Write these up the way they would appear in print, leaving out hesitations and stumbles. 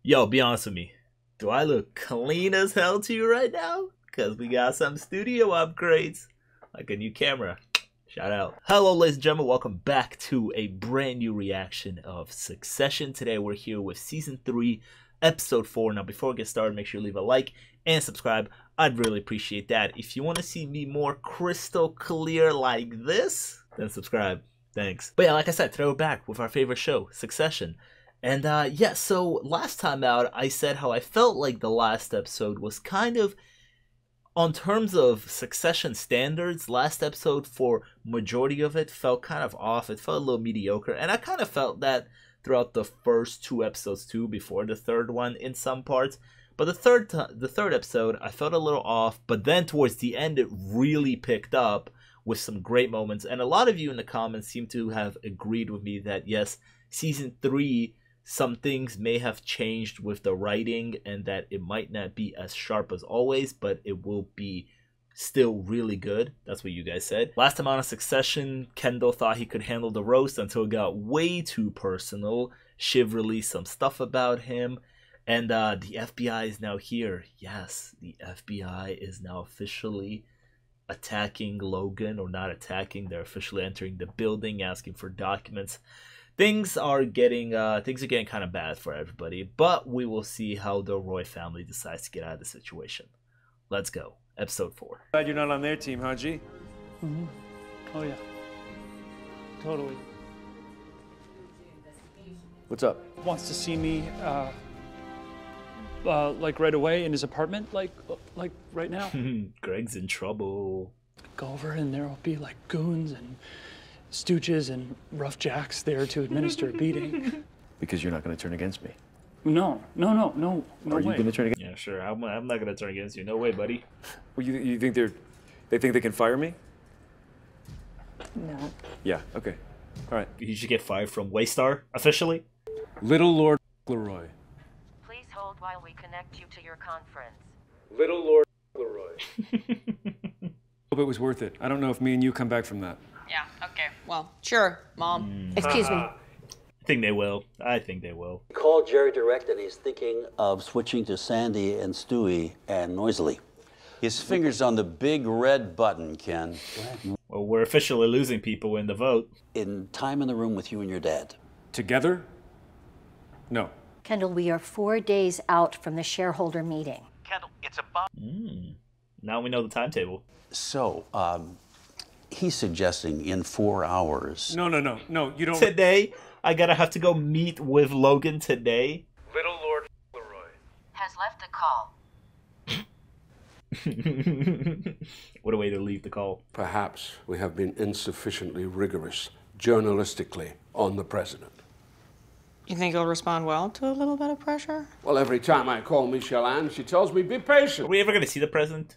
Yo, be honest with me. Do I look clean as hell to you right now? Because we got some studio upgrades. Like a new camera. Shout out. Hello, ladies and gentlemen. Welcome back to a brand new reaction of Succession. Today we're here with Season 3, Episode 4. Now, before we get started, make sure you leave a like and subscribe. I'd really appreciate that. If you want to see me more crystal clear like this, then subscribe. Thanks. But yeah, like I said, today we're back with our favorite show, Succession. And yeah, so last time out, I said how I felt like the last episode was kind of, on terms of Succession standards, last episode for majority of it felt kind of off. It felt a little mediocre. And I kind of felt that throughout the first two episodes too, before the third one in some parts. But the third episode, I felt a little off. But then towards the end, it really picked up with some great moments. And a lot of you in the comments seem to have agreed with me that yes, Season 3, some things may have changed with the writing and that it might not be as sharp as always, but it will be still really good. That's what you guys said. Last time on Succession, Kendall thought he could handle the roast until it got way too personal. Shiv released some stuff about him. And the FBI is now here. Yes, the FBI is now officially attacking Logan, or not attacking. They're officially entering the building, asking for documents. Things are getting kind of bad for everybody, but we will see how the Roy family decides to get out of the situation. Let's go. Episode 4. Glad you're not on their team, huh, G? Mm-hmm. Oh, yeah. Totally. What's up? Wants to see me, like right away in his apartment, like right now. Greg's in trouble. Go over and there'll be like goons and stooges and rough jacks there to administer a beating. Because you're not going to turn against me. No way. Are you going to turn against? Yeah, sure. I'm not going to turn against you. No way, buddy. Well, you think they think they can fire me? No. Yeah. Okay. All right. You should get fired from Waystar officially. Little Lord Leroy. Please hold while we connect you to your conference. Little Lord Leroy. Hope it was worth it. I don't know if me and you come back from that. Yeah, okay. Well, sure, Mom. Excuse me. I think they will. I think they will. Called Jerry direct and he's thinking of switching to Sandy and Stewie and Noisily. His finger's on the big red button, Ken. Well, we're officially losing people in the vote. In time in the room with you and your dad. Together? No. Kendall, we are 4 days out from the shareholder meeting. Kendall, it's about... Now we know the timetable. So, he's suggesting in 4 hours. No, you don't. Today? I gotta have to go meet with Logan today? Little Lord Leroy. Has left a call. What a way to leave the call. Perhaps we have been insufficiently rigorous, journalistically, on the president. You think he'll respond well to a little bit of pressure? Well, every time I call Michelle Ann, she tells me, be patient. Are we ever gonna see the president?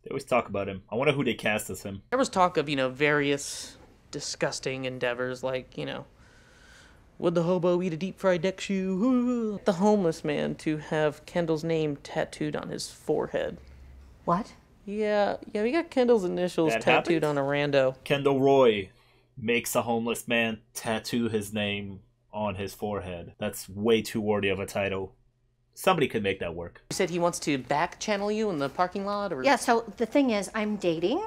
They always talk about him. I wonder who they cast as him. There was talk of, various disgusting endeavors, like, would the hobo eat a deep-fried deck shoe? The homeless man to have Kendall's name tattooed on his forehead. What? Yeah, we got Kendall's initials That tattooed happened? on a rando. Kendall Roy makes a homeless man tattoo his name on his forehead. That's way too wordy of a title. Somebody could make that work. You said he wants to back channel you in the parking lot, or? Yeah, so the thing is, I am dating,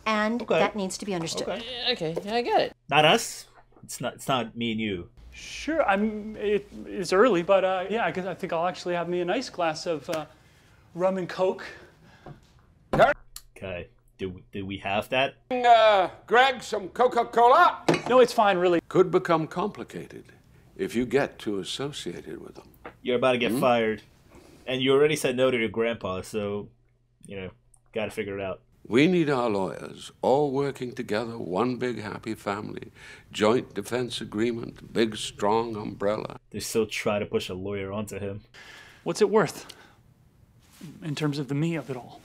and Okay. that needs to be understood. Okay, yeah, I get it. Not us. It's not me and you. Sure, it's early, but yeah, I think I'll actually have me a nice glass of rum and Coke. Okay. Do we have that? Greg, some Coca-Cola? No, it's fine, really. Could become complicated if you get too associated with them. You're about to get fired. And you already said no to your grandpa, so, gotta figure it out. We need our lawyers all working together, one big happy family, joint defense agreement, big strong umbrella. They still try to push a lawyer onto him. What's it worth in terms of the me of it all?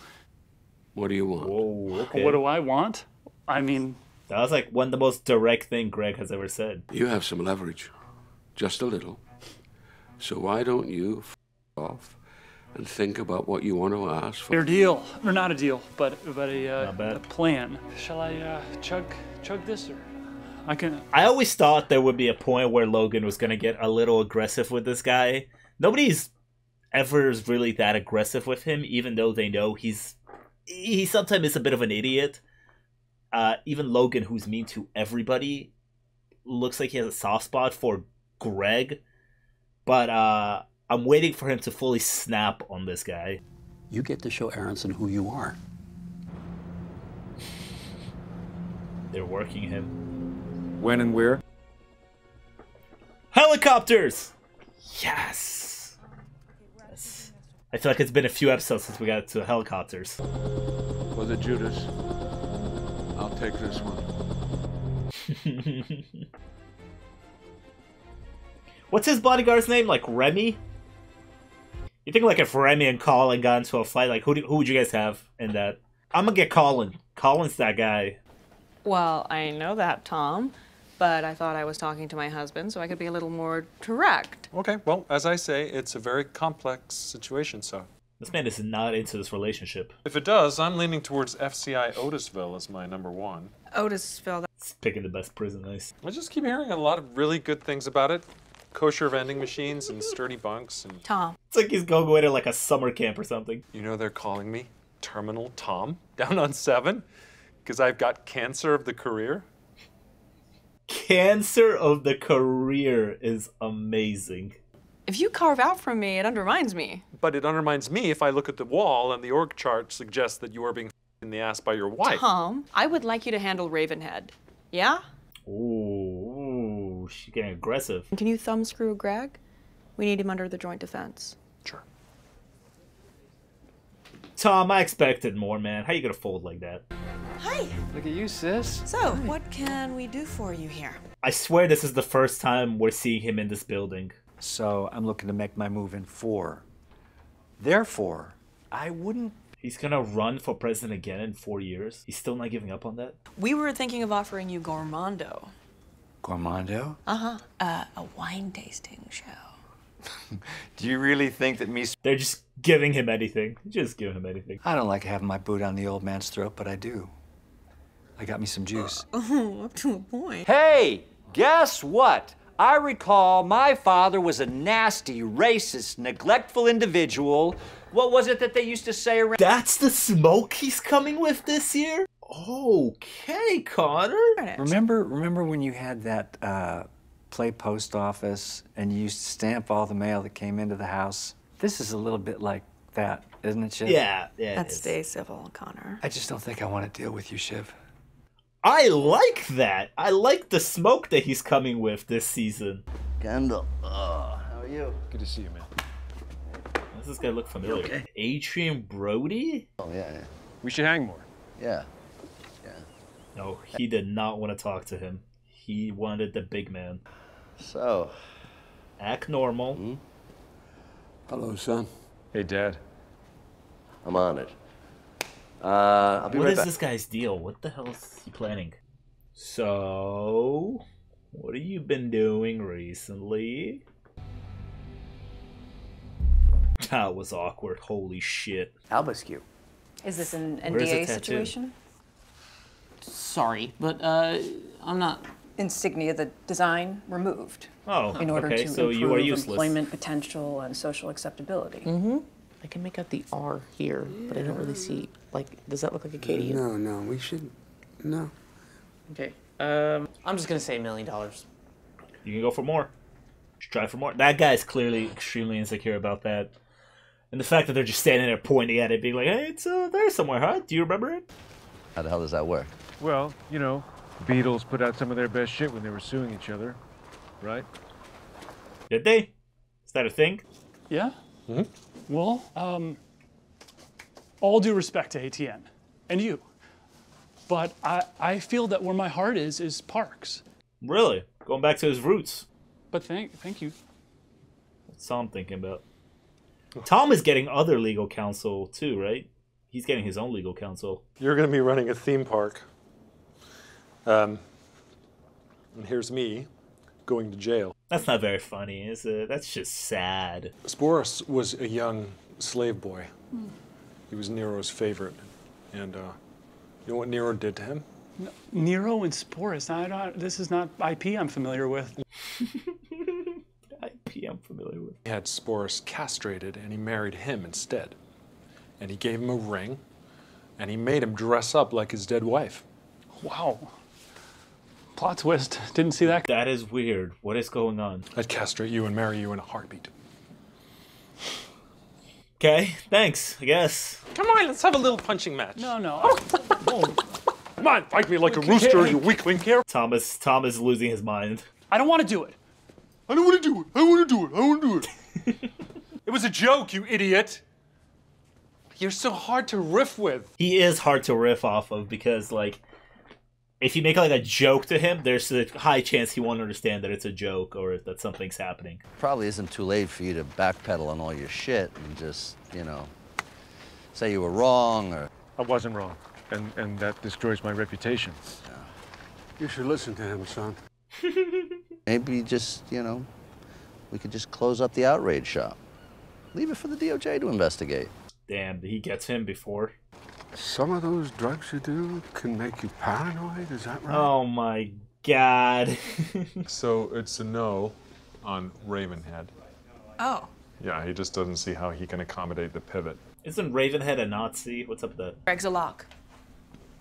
What do you want? Whoa, okay. What do I want? I mean... That was like one of the most direct thing Greg has ever said. You have some leverage, just a little. So why don't you off and think about what you want to ask for? Fair deal. Or not a deal, but Not bad. a plan. Shall I chug this, or I can. I always thought there would be a point where Logan was gonna get a little aggressive with this guy. Nobody's ever really that aggressive with him, even though they know he sometimes is a bit of an idiot. Even Logan, who's mean to everybody, looks like he has a soft spot for Greg. But I'm waiting for him to fully snap on this guy. You get to show Aronson who you are. They're working him. When and where? Helicopters! Yes! Yes. I feel like it's been a few episodes since we got to helicopters. For the Judas, I'll take this one. What's his bodyguard's name? Like Remy? You think like if Remy and Colin got into a fight, like who would you guys have in that? I'm gonna get Colin. Colin's that guy. Well, I know that, Tom, but I thought I was talking to my husband, so I could be a little more direct. Okay, well, as I say, it's a very complex situation, so. This man is not into this relationship. If it does, I'm leaning towards FCI Otisville as my #1. Otisville. It's picking the best prison, nice. I just keep hearing a lot of really good things about it. Kosher vending machines and sturdy bunks and... Tom. It's like he's going away to like a summer camp or something. You know they're calling me Terminal Tom down on 7 because I've got cancer of the career. Cancer of the career is amazing. If you carve out from me, it undermines me. But it undermines me if I look at the wall and the org chart suggests that you are being in the ass by your wife. Tom, I would like you to handle Ravenhead. Yeah? Ooh, she's getting aggressive. Can you thumbscrew Greg? We need him under the joint defense. Sure. Tom, I expected more, man. How you gonna fold like that? Hi. Look at you, sis. So, what can we do for you here? I swear this is the first time we're seeing him in this building. So I'm looking to make my move in 4. Therefore, I wouldn't... He's gonna run for president again in 4 years? He's still not giving up on that? We were thinking of offering you Gourmando. Gourmando? Uh-huh. A wine tasting show. Do you really think that me... They're just giving him anything. Just giving him anything. I don't like having my boot on the old man's throat, but I do. I got me some juice. Oh, up to a point. Hey, guess what? I recall my father was a nasty, racist, neglectful individual. What was it that they used to say around... That's the smoke he's coming with this year? Okay, Connor. Remember when you had that play post office and you used to stamp all the mail that came into the house? This is a little bit like that, isn't it, Shiv? Yeah. Let's stay civil, Connor. I just don't think I want to deal with you, Shiv. I like that. I like the smoke that he's coming with this season. Kendall, how are you? Good to see you, man. Does this guy look familiar? Okay. Adrian Brody? Oh, yeah. We should hang more. Yeah. No, he did not want to talk to him. He wanted the big man. So. Act normal. Hmm? Hello, son. Hey, Dad. I'm on it. I'll be What right is back. this guy's deal? What the hell is he planning? So, what have you been doing recently? That was awkward. Holy shit. Albasque. Is this an Where's the NDA tattoo? situation? Sorry, but I'm not. Insignia, the design removed. Oh, in order okay, to so improve you are useless. employment potential and social acceptability. Mm-hmm. I can make out the R here, but I don't really see. Like, does that look like a K to you? No, we should. No. Okay. I'm just gonna say $1 million. You can go for more. Just try for more. That guy's clearly extremely insecure about that. And the fact that they're just standing there pointing at it, being like, hey, it's there somewhere, huh? Do you remember it? How the hell does that work? Well, you know, Beatles put out some of their best shit when they were suing each other, right? Did they? Is that a thing? Yeah? Well, all due respect to ATN and you, but I feel that where my heart is Parks. Really? Going back to his roots. But thank you. That's all I'm thinking about. Tom is getting other legal counsel too, right? He's getting his own legal counsel. You're going to be running a theme park. And here's me going to jail. That's not very funny, is it? That's just sad. Sporus was a young slave boy. He was Nero's favorite. And you know what Nero did to him? Nero and Sporus. This is not IP I'm familiar with. IP I'm familiar with. He had Sporus castrated, and he married him instead. And he gave him a ring, and he made him dress up like his dead wife. Wow. Plot twist. Didn't see that. That is weird. What is going on? I'd castrate you and marry you in a heartbeat. Okay, thanks, I guess. Come on, let's have a little punching match. No. Come on, fight me like a rooster, you weakling. Thomas is losing his mind. I don't want to do it. I don't want to do it. I want to do it. I want to do it. It was a joke, you idiot. You're so hard to riff with. He is hard to riff off of because, like, if you make like a joke to him, there's a high chance he won't understand that it's a joke or that something's happening. Probably isn't too late for you to backpedal on all your shit and just, you know, say you were wrong or... I wasn't wrong, and that destroys my reputation. Yeah. You should listen to him, son. Maybe just, you know, we could just close up the outrage shop. Leave it for the DOJ to investigate. Damn, he gets him before. Some of those drugs you do can make you paranoid, is that right? Oh my god. So it's a no on Ravenhead. Oh. Yeah, he just doesn't see how he can accommodate the pivot. Isn't Ravenhead a Nazi? What's up with that? Greg's a lock.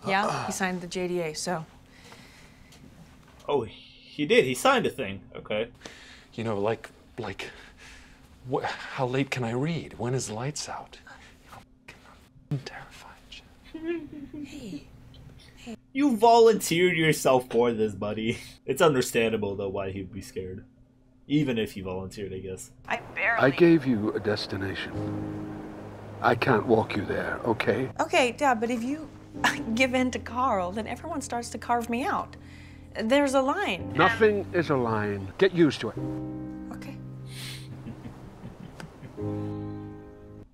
Yeah, he signed the JDA, so. Oh, he did. He signed a thing. Okay. You know, like, how late can I read? When is the lights out? I'm terrified. Hey. You volunteered yourself for this, buddy. It's understandable, though, why he'd be scared. Even if you volunteered, I guess. I gave you a destination. I can't walk you there, okay? Okay, Dad, but if you give in to Carl, then everyone starts to carve me out. There's a line. Nothing is a line. Get used to it. Okay.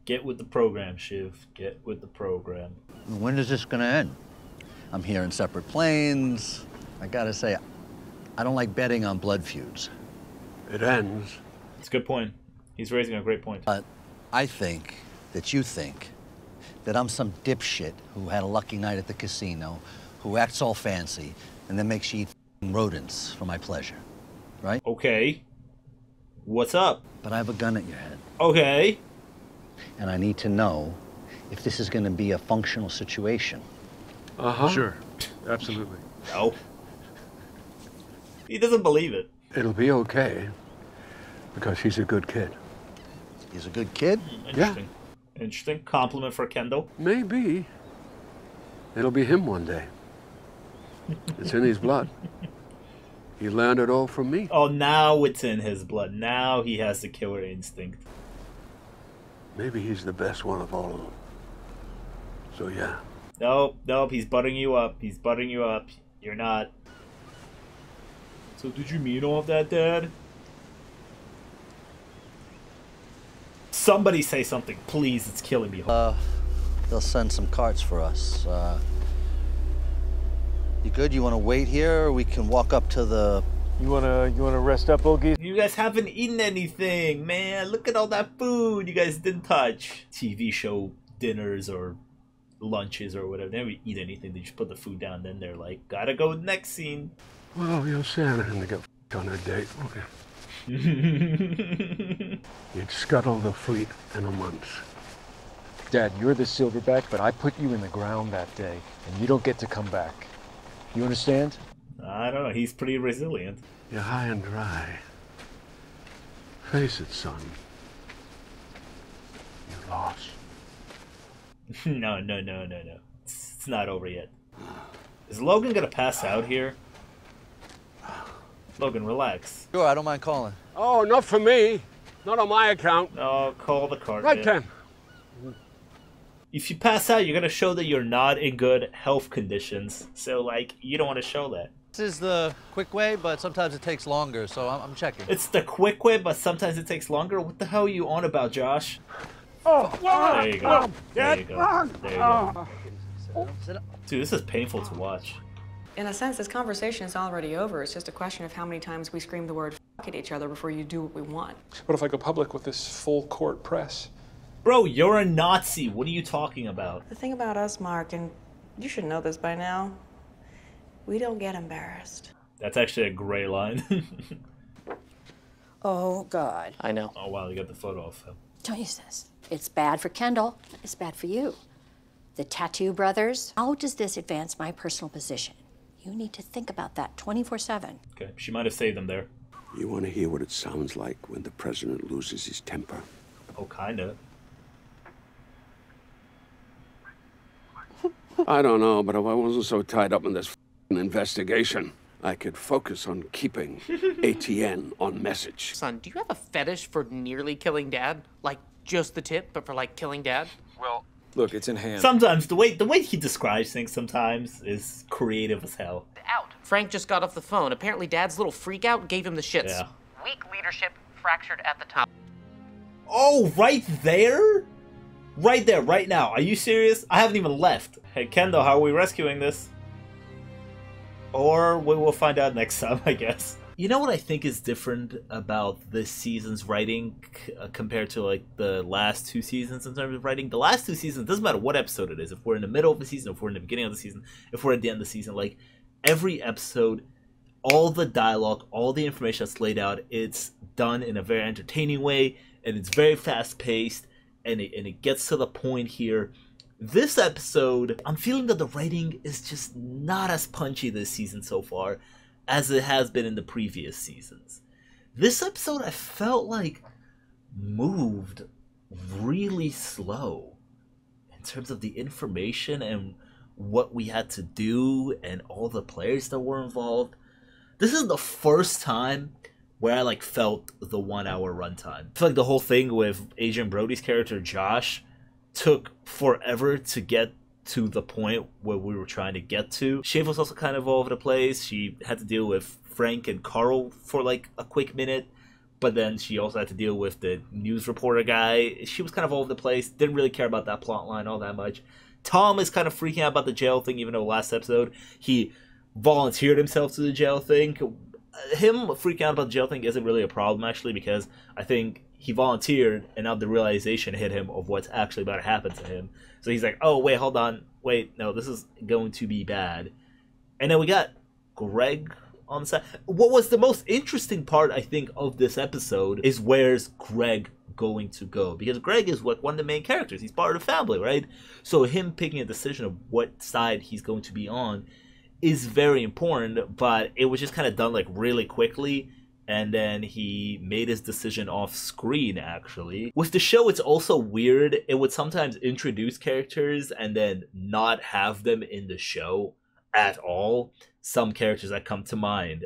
Get with the program, Shiv. Get with the program. When is this gonna end? I'm here in separate planes. I gotta say, I don't like betting on blood feuds. It ends. It's a good point. He's raising a great point. But I think that you think that I'm some dipshit who had a lucky night at the casino, who acts all fancy, and then makes you eat rodents for my pleasure, right? Okay. What's up? But I have a gun at your head. Okay. And I need to know if this is going to be a functional situation. Uh-huh. Sure, absolutely. No. He doesn't believe it. It'll be okay, because he's a good kid. He's a good kid? Interesting. Yeah. Interesting. Compliment for Kendall. Maybe. It'll be him one day. It's in his blood. He learned it all from me. Oh, now it's in his blood. Now he has the killer instinct. Maybe he's the best one of all of them. So, yeah. Nope, he's buttering you up. He's buttering you up. You're not. So did you mean all of that, Dad? Somebody say something, please. It's killing me. They'll send some carts for us. You good? You want to wait here, or we can walk up to the... You wanna rest up, old geese? You guys haven't eaten anything, man. Look at all that food you guys didn't touch. TV show dinners or lunches or whatever. They never eat anything. They just put the food down. Then they're like, gotta go next scene. Well, you're Santa and to get on a date. Okay. You'd scuttle the fleet in a month. Dad, you're the silverback, but I put you in the ground that day, and you don't get to come back. You understand? I don't know. He's pretty resilient. You're high and dry. Face it, son. You lost. No. It's not over yet. Is Logan gonna pass out here? Logan, relax. Sure, I don't mind calling. Oh, not for me. Not on my account. Oh, call the card. Right, Ken. If you pass out, you're gonna show that you're not in good health conditions. So, like, you don't want to show that. This is the quick way, but sometimes it takes longer, so I'm checking. It's the quick way, but sometimes it takes longer? What the hell are you on about, Josh? Oh, there you go. There you go. There you go. Sit up. Dude, this is painful to watch. In a sense, this conversation is already over. It's just a question of how many times we scream the word "f*** at each other before you do what we want. What if I go public with this full court press? Bro, you're a Nazi. What are you talking about? The thing about us, Mark, and you should know this by now, We don't get embarrassed. That's actually a great line. Oh, God. I know. Oh, wow, you got the photo of him. Don't use this. It's bad for Kendall. It's bad for you. The Tattoo Brothers. How does this advance my personal position? You need to think about that 24/7. Okay, she might have saved him there. You want to hear what it sounds like when the president loses his temper? Oh, kinda. I don't know, but if I wasn't so tied up in this investigation, I could focus on keeping ATN on message. Son, do you have a fetish for nearly killing Dad? Like, just the tip, but for, like, killing Dad? Well, look, it's in hand. Sometimes the way he describes things sometimes is creative as hell. Out. Frank just got off the phone. Apparently Dad's little freak out gave him the shits. Yeah. Weak leadership, fractured at the top. Oh, right there? Right there, right now. Are you serious? I haven't even left. Hey, Kendall, how are we rescuing this? Or we will find out next time, I guess. You know what I think is different about this season's writing compared to like the last two seasons in terms of writing? The last two seasons, doesn't matter what episode it is. If we're in the middle of the season, if we're in the beginning of the season, if we're at the end of the season, like every episode, all the dialogue, all the information that's laid out, it's done in a very entertaining way, and it's very fast paced, and it gets to the point here. This episode, I'm feeling that the writing is just not as punchy this season so far as it has been in the previous seasons. This episode, I felt like moved really slow in terms of the information and what we had to do and all the players that were involved. This is the first time where I like felt the 1 hour runtime. I feel like the whole thing with Adrian Brody's character Josh took forever to get to the point where we were trying to get to. Shiv was also kind of all over the place. She had to deal with Frank and Carl for like a quick minute, but then she also had to deal with the news reporter guy. She was kind of all over the place. Didn't really care about that plot line all that much. Tom is kind of freaking out about the jail thing, even though last episode he volunteered himself to the jail thing. Him freaking out about the jail thing isn't really a problem, actually, because I think he volunteered, and now the realization hit him of what's actually about to happen to him. So he's like, oh, wait, hold on. Wait, no, this is going to be bad. And then we got Greg on the side. What was the most interesting part, I think, of this episode is where's Greg going to go? Because Greg is like one of the main characters. He's part of the family, right? So him picking a decision of what side he's going to be on is very important, but it was just kind of done like really quickly. And then he made his decision off screen, actually. With the show, it's also weird. It would sometimes introduce characters and then not have them in the show at all. Some characters that come to mind.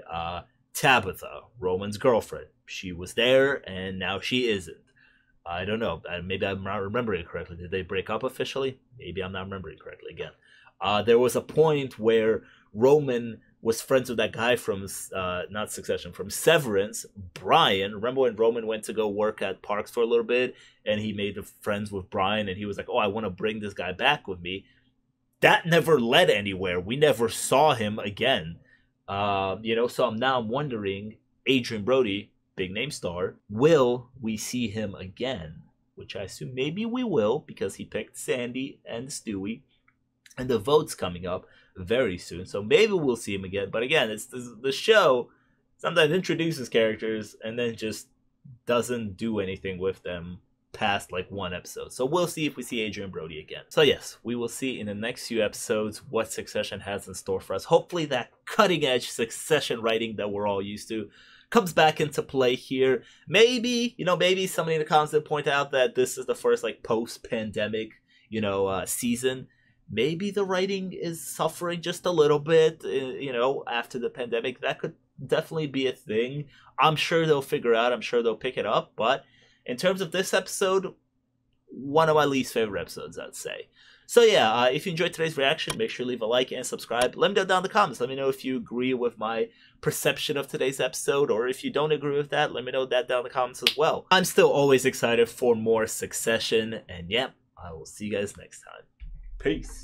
Tabitha, Roman's girlfriend. She was there, and now she isn't. I don't know. Maybe I'm not remembering it correctly. Did they break up officially? Maybe I'm not remembering correctly again. There was a point where Roman was friends with that guy from, not Succession, from Severance, Brian. Remember when Roman went to go work at Parks for a little bit, and he made friends with Brian, and he was like, oh, I want to bring this guy back with me. That never led anywhere. We never saw him again. So now I'm wondering, Adrian Brody, big name star, will we see him again? Which I assume maybe we will, because he picked Sandy and Stewie, and the vote's coming up very soon, so maybe we'll see him again. But again, it's the show sometimes introduces characters and then just doesn't do anything with them past like one episode. So we'll see if we see Adrian Brody again. So yes, we will see in the next few episodes what Succession has in store for us. Hopefully that cutting edge Succession writing that we're all used to comes back into play here. Maybe somebody in the comments will point out that this is the first like post-pandemic season. Maybe the writing is suffering just a little bit, after the pandemic. That could definitely be a thing. I'm sure they'll figure out. I'm sure they'll pick it up. But in terms of this episode, one of my least favorite episodes, I'd say. So yeah, if you enjoyed today's reaction, make sure to leave a like and subscribe. Let me know down in the comments. Let me know if you agree with my perception of today's episode, or if you don't agree with that, let me know that down in the comments as well. I'm still always excited for more Succession, and yeah, I will see you guys next time. Peace.